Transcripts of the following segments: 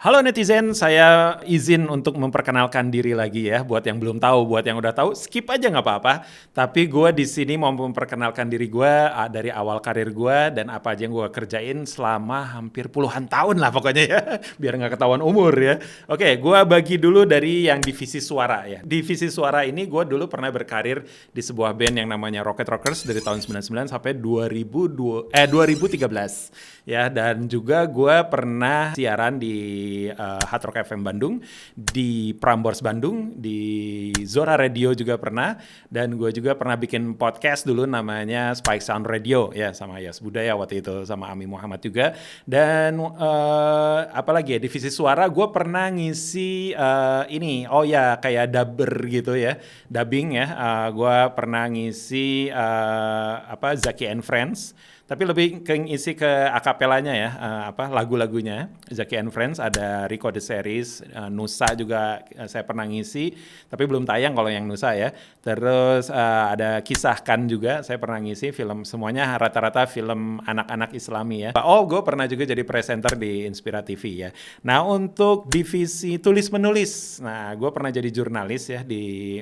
Halo netizen, saya izin untuk memperkenalkan diri lagi ya. Buat yang belum tahu, buat yang udah tahu, skip aja nggak apa-apa. Tapi gue di sini mau memperkenalkan diri gue dari awal karir gue dan apa aja yang gue kerjain selama hampir puluhan tahun lah pokoknya ya. Biar nggak ketahuan umur ya. Oke, gue bagi dulu dari yang divisi suara ya. Divisi suara ini gue dulu pernah berkarir di sebuah band yang namanya Rocket Rockers dari tahun 99 sampai 2013 ya. Dan juga gue pernah siaran di Hard Rock FM Bandung, di Prambors Bandung, di Zora Radio juga pernah, dan gue juga pernah bikin podcast dulu namanya Spike Sound Radio ya sama Yas Budaya waktu itu sama Ami Muhammad juga. Dan apalagi ya divisi suara gue pernah ngisi kayak dubber gitu ya, dubbing ya. Gue pernah ngisi Zaki and Friends. Tapi lebih ke ngisi ke akapelanya ya, lagu-lagunya. Zaki and Friends, ada Rico the Series, Nusa juga saya pernah ngisi, tapi belum tayang kalau yang Nusa ya. Terus ada Kisahkan juga, saya pernah ngisi film, semuanya rata-rata film anak-anak Islami ya. Oh, gue pernah juga jadi presenter di Inspira TV ya. Nah, untuk divisi tulis-menulis, nah gue pernah jadi jurnalis ya di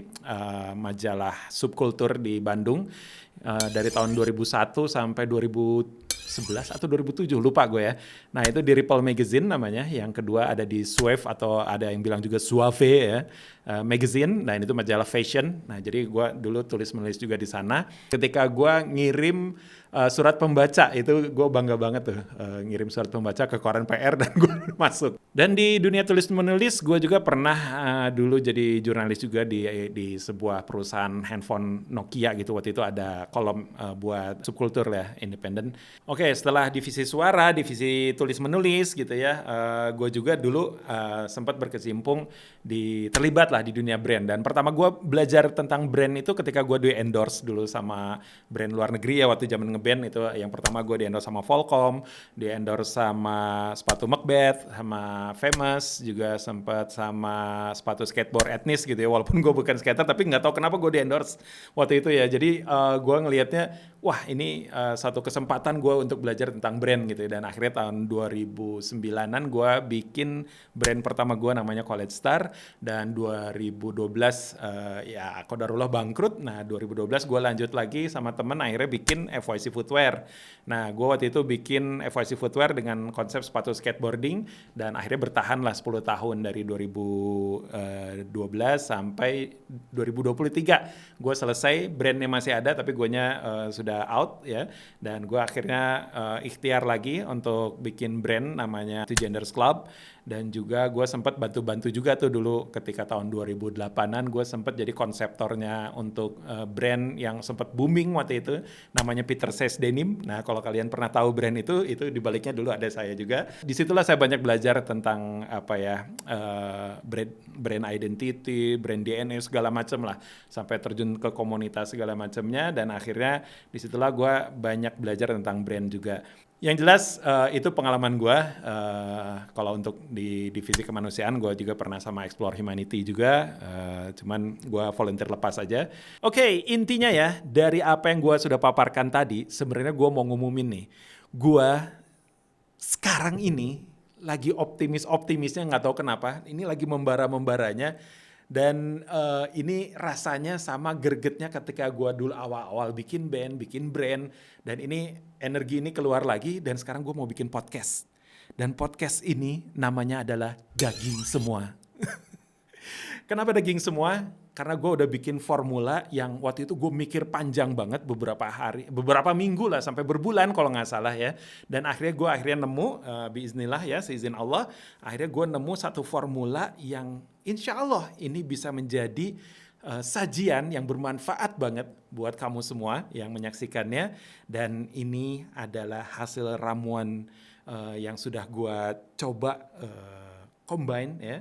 majalah Subkultur di Bandung. Dari tahun 2001 sampai 2011 atau 2007 lupa gue ya. Nah itu di Ripple Magazine namanya. Yang kedua ada di Suave atau ada yang bilang juga Suave ya, magazine. Nah itu majalah fashion. Nah jadi gue dulu tulis menulis juga di sana. Ketika gue ngirim surat pembaca itu gue bangga banget tuh, ngirim surat pembaca ke koran PR dan gue masuk. Dan di dunia tulis menulis gue juga pernah dulu jadi jurnalis juga di sebuah perusahaan handphone Nokia gitu. Waktu itu ada kolom buat subkultur ya, independen. Oke, setelah divisi suara, divisi tulis menulis gitu ya, gue juga dulu sempat berkecimpung terlibat lah di dunia brand. Dan pertama gue belajar tentang brand itu ketika gue di endorse dulu sama brand luar negeri ya waktu zaman ngeband itu. Yang pertama gue di endorse sama Volcom, di endorse sama sepatu Macbeth, sama Famous, juga sempat sama sepatu skateboard etnis gitu ya. Walaupun gue bukan skater tapi nggak tahu kenapa gue di endorse waktu itu ya. Jadi gue ngelihatnya, wah ini satu kesempatan gue untuk belajar tentang brand gitu ya. Dan akhirnya tahun 2009an gue bikin brand pertama gue namanya College Star. Dan 2012 ya qadarullah bangkrut. Nah 2012 gue lanjut lagi sama temen akhirnya bikin FYC Footwear. Nah gue waktu itu bikin FYC Footwear dengan konsep sepatu skateboarding dan akhirnya bertahan lah 10 tahun dari 2012 sampai 2023. Gue selesai, brandnya masih ada tapi guanya sudah out ya. Dan gue akhirnya ikhtiar lagi untuk bikin brand namanya Two Genders Club. Dan juga gue sempat bantu-bantu juga tuh dulu ketika tahun 2008an gue sempat jadi konseptornya untuk brand yang sempat booming waktu itu namanya Peter Says Denim. Nah kalau kalian pernah tahu brand itu dibaliknya dulu ada saya juga. Disitulah saya banyak belajar tentang brand identity, brand DNA segala macam lah, sampai terjun ke komunitas segala macamnya. Dan akhirnya disitulah gue banyak belajar tentang brand juga. Yang jelas itu pengalaman gue. Kalau untuk di divisi kemanusiaan gue juga pernah sama Explore Humanity juga. Cuman gue volunteer lepas aja. Oke, intinya ya dari apa yang gue sudah paparkan tadi, sebenarnya gue mau ngumumin nih. Gue sekarang ini lagi optimisnya nggak tahu kenapa. Ini lagi membara-membaranya. Dan ini rasanya sama gregetnya ketika gue dulu awal-awal bikin band, bikin brand. Dan ini energi ini keluar lagi dan sekarang gue mau bikin podcast. Dan podcast ini namanya adalah Daging Semua. Kenapa daging semua? Karena gue udah bikin formula yang waktu itu gue mikir panjang banget beberapa minggu lah sampai berbulan kalau nggak salah ya. Dan akhirnya nemu biiznillah ya seizin Allah. Akhirnya gue nemu satu formula yang insya Allah ini bisa menjadi sajian yang bermanfaat banget buat kamu semua yang menyaksikannya. Dan ini adalah hasil ramuan yang sudah gue coba combine ya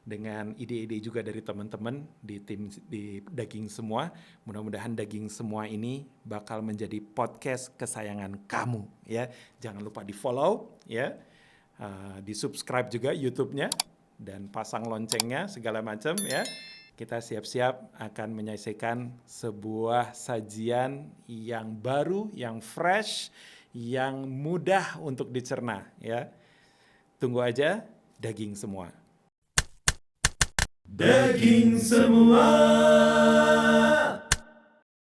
dengan ide-ide juga dari teman-teman di tim di Daging Semua. Mudah-mudahan Daging Semua ini bakal menjadi podcast kesayangan kamu ya. Jangan lupa di-follow ya. Di-subscribe juga YouTube-nya dan pasang loncengnya segala macam ya. Kita siap-siap akan menyaksikan sebuah sajian yang baru, yang fresh, yang mudah untuk dicerna ya. Tunggu aja daging semua. Daging semua.